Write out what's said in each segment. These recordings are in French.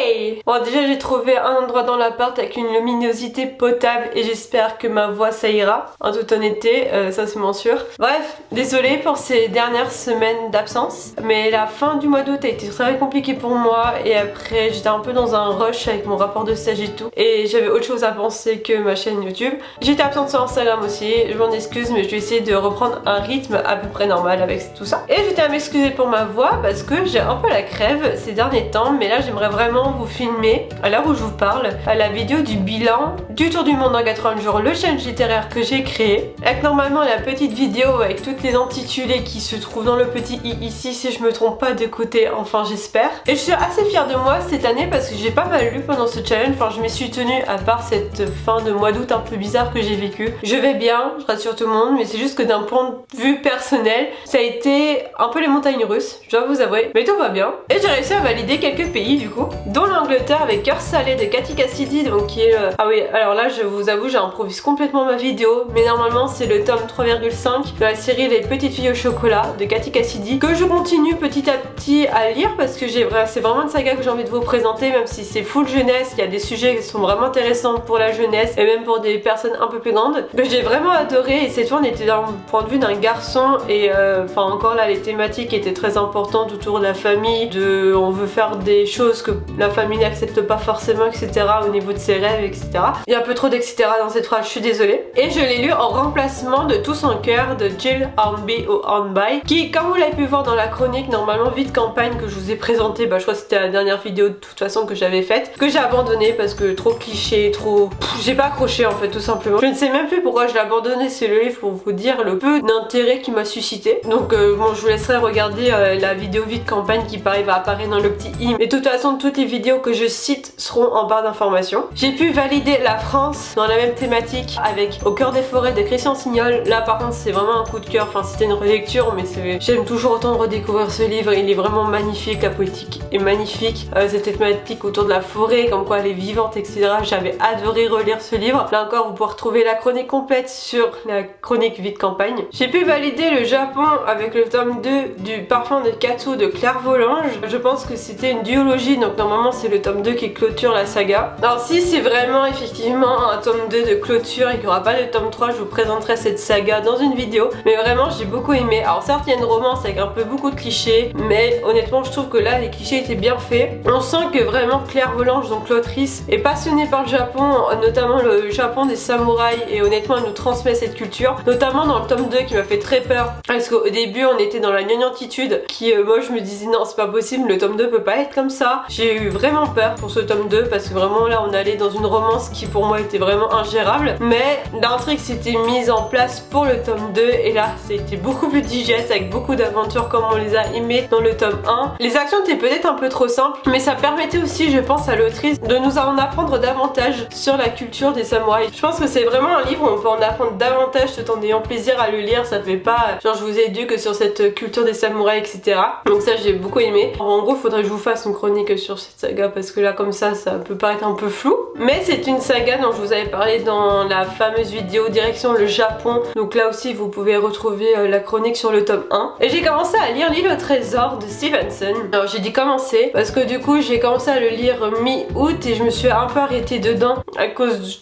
Yay! Bon, déjà j'ai trouvé un endroit dans l'appart avec une luminosité potable et j'espère que ma voix ça ira. En toute honnêteté, ça c'est mon sûr. Bref, désolée pour ces dernières semaines d'absence, mais la fin du mois d'août a été très compliquée pour moi et après j'étais un peu dans un rush avec mon rapport de stage et tout et j'avais autre chose à penser que ma chaîne YouTube. J'étais absente sur Instagram aussi, je m'en excuse mais je vais essayer de reprendre un rythme à peu près normal avec tout ça. Et j'étais à m'excuser pour ma voix parce que j'ai un peu la crève ces derniers temps, mais là j'aimerais vraiment vous filmer à l'heure où je vous parle la vidéo du bilan du tour du monde en 80 jours, le challenge littéraire que j'ai créé, avec normalement la petite vidéo avec toutes les intitulés qui se trouvent dans le petit i ici si je me trompe pas de côté, enfin j'espère. Et je suis assez fière de moi cette année parce que j'ai pas mal lu pendant ce challenge, enfin je m'y suis tenue à part cette fin de mois d'août un peu bizarre que j'ai vécu. Je vais bien, je rassure tout le monde, mais c'est juste que d'un point de vue personnel, ça a été un peu les montagnes russes, je dois vous avouer, mais tout va bien. Et j'ai réussi à valider quelques pays du coup, dont l'Angleterre avec Cœur Salé de Cathy Cassidy, donc qui est ah oui, alors là je vous avoue j'improvise complètement ma vidéo, mais normalement c'est le tome 3,5 de la série Les Petites Filles au Chocolat de Cathy Cassidy, que je continue petit à petit à lire parce que c'est vraiment une saga que j'ai envie de vous présenter, même si c'est full jeunesse, il y a des sujets qui sont vraiment intéressants pour la jeunesse et même pour des personnes un peu plus grandes, que j'ai vraiment adoré. Et cette fois on était d'un point de vue d'un garçon et enfin encore là les thématiques étaient très importantes autour de la famille, on veut faire des choses que la famille n'accepte pas forcément, etc. au niveau de ses rêves, etc. Il y a un peu trop d'etc. Dans cette phrase, je suis désolée. Et je l'ai lu en remplacement de Tout son cœur de Jill Hornby ou Hornby, qui, comme vous l'avez pu voir dans la chronique, normalement vie de campagne que je vous ai présentée, bah je crois que c'était la dernière vidéo de toute façon que j'avais faite, que j'ai abandonné parce que trop cliché, trop... j'ai pas accroché en fait tout simplement. Je ne sais même plus pourquoi je l'ai abandonné, c'est le livre pour vous dire le peu d'intérêt qu'il m'a suscité. Donc bon, je vous laisserai regarder la vidéo vie de campagne qui pareil va apparaître dans le petit i. Mais de toute façon, toutes les vidéos que je cite seront en barre d'informations. J'ai pu valider la France dans la même thématique avec Au cœur des forêts de Christian Signol. Là par contre c'est vraiment un coup de cœur, enfin c'était une relecture mais j'aime toujours autant de redécouvrir ce livre, il est vraiment magnifique, la poétique est magnifique, cette thématique autour de la forêt, comme quoi elle est vivante, etc. J'avais adoré relire ce livre. Là encore vous pouvez retrouver la chronique complète sur la chronique vie de campagne. J'ai pu valider le Japon avec le tome 2 du Parfum de Katsu de Claire Volange. Je pense que c'était une duologie, donc normalement c'est le tome 2 qui clôture la saga. Alors si c'est vraiment effectivement un tome 2 de clôture et qu'il n'y aura pas de tome 3, je vous présenterai cette saga dans une vidéo, mais vraiment j'ai beaucoup aimé. Alors certes il y a une romance avec un peu beaucoup de clichés, mais honnêtement je trouve que là les clichés étaient bien faits. On sent que vraiment Claire Volange, donc l'autrice, est passionnée par le Japon, notamment le Japon des samouraïs, et honnêtement elle nous transmet cette culture, notamment dans le tome 2 qui m'a fait très peur parce qu'au début on était dans la gnangnantitude qui moi je me disais non c'est pas possible, le tome 2 peut pas être comme ça. J'ai eu vraiment peur pour ce tome 2 parce que vraiment là on allait dans une romance qui pour moi était vraiment ingérable, mais l'intrigue s'était mise en place pour le tome 2 et là c'était beaucoup plus digeste avec beaucoup d'aventures comme on les a aimées dans le tome 1. Les actions étaient peut-être un peu trop simples, mais ça permettait aussi je pense à l'autrice de nous en apprendre davantage sur la culture des samouraïs. Je pense que c'est vraiment un livre où on peut en apprendre davantage tout en ayant plaisir à le lire, ça fait pas genre je vous ai dit que sur cette culture des samouraïs, etc. Donc ça j'ai beaucoup aimé. En gros faudrait que je vous fasse une chronique sur cette saga parce que là comme ça peut paraître un peu flou, mais c'est une saga dont je vous avais parlé dans la fameuse vidéo direction le Japon, donc là aussi vous pouvez retrouver la chronique sur le tome 1. Et j'ai commencé à lire L'île au trésor de Stevenson. Alors j'ai dit commencer parce que du coup j'ai commencé à le lire mi-août et je me suis un peu arrêtée dedans à cause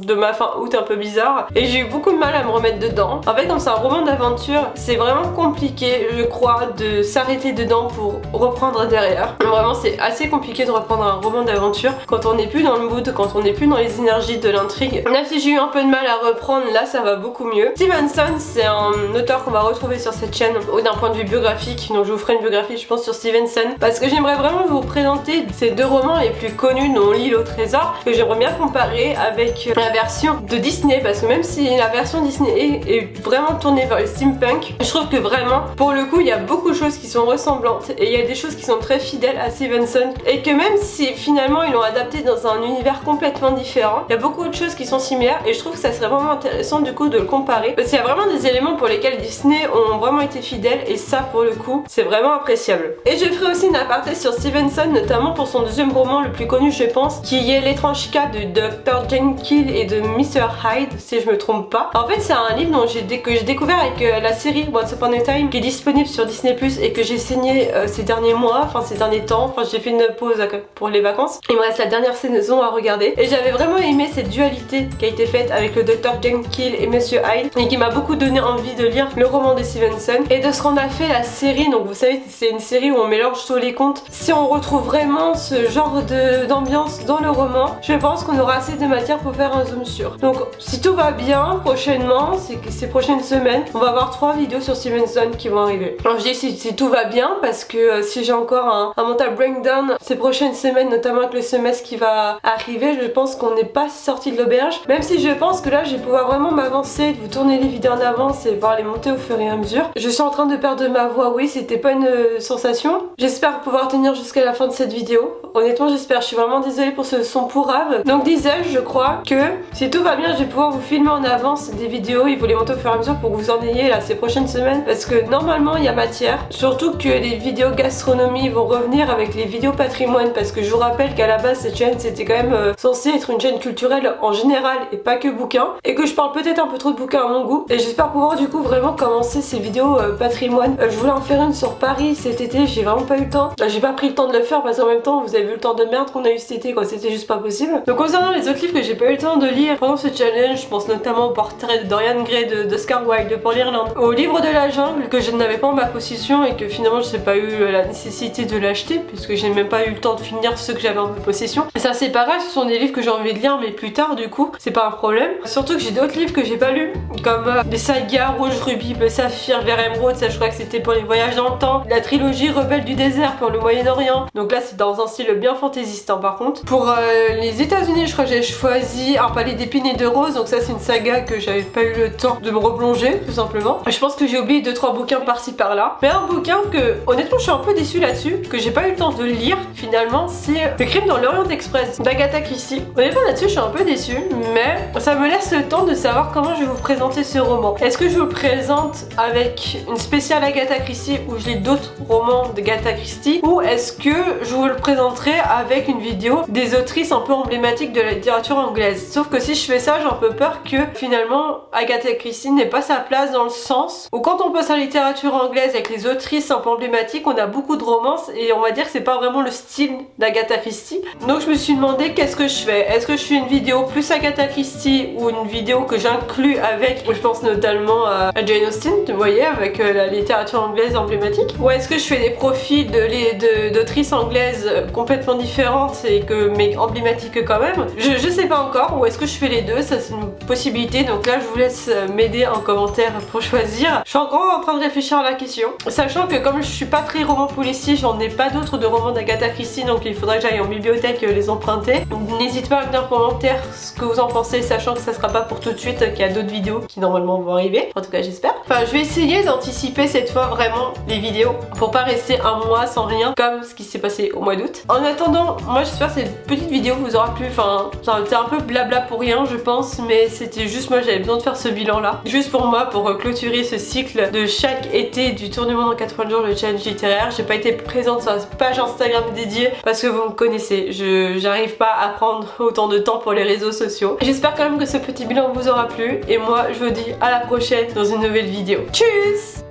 de ma fin août un peu bizarre et j'ai eu beaucoup de mal à me remettre dedans. En fait comme c'est un roman d'aventure, c'est vraiment compliqué je crois de s'arrêter dedans pour reprendre derrière. Vraiment c'est assez compliqué de reprendre un roman d'aventure quand on n'est plus dans le mood, quand on n'est plus dans les énergies de l'intrigue. Même si j'ai eu un peu de mal à reprendre, là ça va beaucoup mieux. Stevenson c'est un auteur qu'on va retrouver sur cette chaîne d'un point de vue biographique, donc je vous ferai une biographie je pense sur Stevenson parce que j'aimerais vraiment vous présenter ces deux romans les plus connus dont L'île au trésor, que j'aimerais bien comparer avec la version de Disney parce que même si la version Disney est vraiment tournée vers le steampunk, je trouve que vraiment pour le coup il y a beaucoup de choses qui sont ressemblantes et il y a des choses qui sont très fidèles à Stevenson et que même si finalement ils l'ont adapté dans un univers complètement différent, il y a beaucoup de choses qui sont similaires et je trouve que ça serait vraiment intéressant du coup de le comparer parce qu'il y a vraiment des éléments pour lesquels Disney ont vraiment été fidèles et ça pour le coup c'est vraiment appréciable. Et je ferai aussi une aparté sur Stevenson notamment pour son deuxième roman le plus connu je pense, qui est L'étrange cas de Dr. Jekyll et de Mr. Hyde si je me trompe pas. En fait c'est un livre que j'ai découvert avec la série Once Upon a Time qui est disponible sur Disney+ et que j'ai saigné ces derniers mois, enfin ces derniers temps, enfin j'ai fait une pause pour les vacances. Il me reste la dernière saison à regarder et j'avais vraiment aimé cette dualité qui a été faite avec le Dr. Jekyll et Monsieur Hyde et qui m'a beaucoup donné envie de lire le roman de Stevenson et de ce qu'on a fait la série. Donc vous savez, c'est une série où on mélange tous les contes. Si on retrouve vraiment ce genre d'ambiance dans le roman, je pense qu'on aura assez de matière pour faire un zoom sur. Donc si tout va bien, prochainement, ces prochaines semaines, on va avoir 3 vidéos sur Stevenson qui vont arriver. Alors je dis si tout va bien parce que si j'ai encore un mental breakdown ces prochaines semaines, notamment avec le semestre qui va arriver, je pense qu'on n'est pas sorti de l'auberge. Même si je pense que là je vais pouvoir vraiment m'avancer, vous tourner les vidéos en avance et voir les monter au fur et à mesure. Je suis en train de perdre ma voix, oui, c'était pas une sensation. J'espère pouvoir tenir jusqu'à la fin de cette vidéo. Honnêtement j'espère, je suis vraiment désolée pour ce son pourrave. Donc disais-je, je crois que si tout va bien, je vais pouvoir vous filmer en avance des vidéos et vous les monter au fur et à mesure pour que vous en ayez là ces prochaines semaines parce que normalement il y a matière. Surtout que les vidéos gastronomie vont revenir avec les vidéos patrimoine parce que je vous rappelle qu'à la base cette chaîne c'était quand même censé être une chaîne culturelle en général et pas que bouquins et que je parle peut-être un peu trop de bouquins à mon goût et j'espère pouvoir du coup vraiment commencer ces vidéos patrimoine. Je voulais en faire une sur Paris cet été, j'ai vraiment pas eu le temps. J'ai pas pris le temps de le faire parce qu'en même temps vous avez vu le temps de merde qu'on a eu cet été quoi, c'était juste pas possible. Donc concernant les autres livres que j'ai pas eu le temps de lire pendant ce challenge, je pense notamment au portrait de Dorian Gray d'Oscar Wilde de Paul Irlande, au livre de la jungle que je n'avais pas en ma possession et que finalement je n'ai pas eu la nécessité de l'acheter puisque j'ai même pas eu le temps de finir ceux que j'avais en ma possession. Et ça c'est pareil, ce sont des livres que j'ai envie de lire mais plus tard du coup, c'est pas un problème. Surtout que j'ai d'autres livres que j'ai pas lus comme des sagas Rouge, Rubis, Bleu, Saphir, Vert, Émeraude, ça je crois que c'était pour les voyages dans le temps, la trilogie Rebelle du désert pour le Moyen-Orient, donc là c'est dans un style bien fantaisiste par contre. Pour les États-Unis je crois que j'ai choisi Un palais d'épines et de roses, donc ça c'est une saga que j'avais pas eu le temps de me replonger tout simplement. Je pense que j'ai oublié 2-3 bouquins par-ci par-là, mais un bouquin que honnêtement je suis un peu déçue là-dessus, que j'ai pas eu le temps de lire finalement, c'est Le Crime dans l'Orient Express d'Agatha Christie. Honnêtement là-dessus je suis un peu déçue, mais ça me laisse le temps de savoir comment je vais vous présenter ce roman. Est-ce que je vous le présente avec une spéciale Agatha Christie où je lis d'autres romans d'Agatha Christie, ou est-ce que je vous le présenterai avec une vidéo des autrices un peu emblématiques de la littérature anglaise. Sauf que si je fais ça, j'ai un peu peur que finalement Agatha Christie n'ait pas sa place dans le sens où quand on passe à la littérature anglaise avec les autrices un peu emblématiques, on a beaucoup de romances et on va dire que c'est pas vraiment le style d'Agatha Christie. Donc je me suis demandé qu'est-ce que je fais. Est-ce que je fais une vidéo plus Agatha Christie ou une vidéo que j'inclus avec, je pense notamment à Jane Austen, vous voyez, avec la littérature anglaise emblématique, ou est-ce que je fais des profils d'autrices anglaises complètement différentes et mais emblématiques quand même. Je sais pas encore, ou est-ce que je fais les deux, ça c'est une possibilité, donc là je vous laisse m'aider en commentaire pour choisir. Je suis encore en train de réfléchir à la question, sachant que comme je suis pas très roman policier, j'en ai pas d'autres de romans d'Agatha Christie, donc il faudrait que j'aille en bibliothèque les emprunter. Donc n'hésitez pas à mettre en commentaire ce que vous en pensez, sachant que ça sera pas pour tout de suite, qu'il y a d'autres vidéos qui normalement vont arriver, en tout cas j'espère. Enfin je vais essayer d'anticiper cette fois vraiment les vidéos pour pas rester un mois sans rien comme ce qui s'est passé au mois d'août. En attendant, moi j'espère que cette petite vidéo vous aura plu, enfin c'est un peu blabla pour rien je pense, mais c'était juste moi j'avais besoin de faire ce bilan là, juste pour moi, pour clôturer ce cycle de chaque été du Tour du Monde en 80 jours, le challenge littéraire. J'ai pas été présente sur la page Instagram dédiée parce que vous me connaissez, j'arrive pas à prendre autant de temps pour les réseaux sociaux. J'espère quand même que ce petit bilan vous aura plu et moi je vous dis à la prochaine dans une nouvelle vidéo. Tchuss!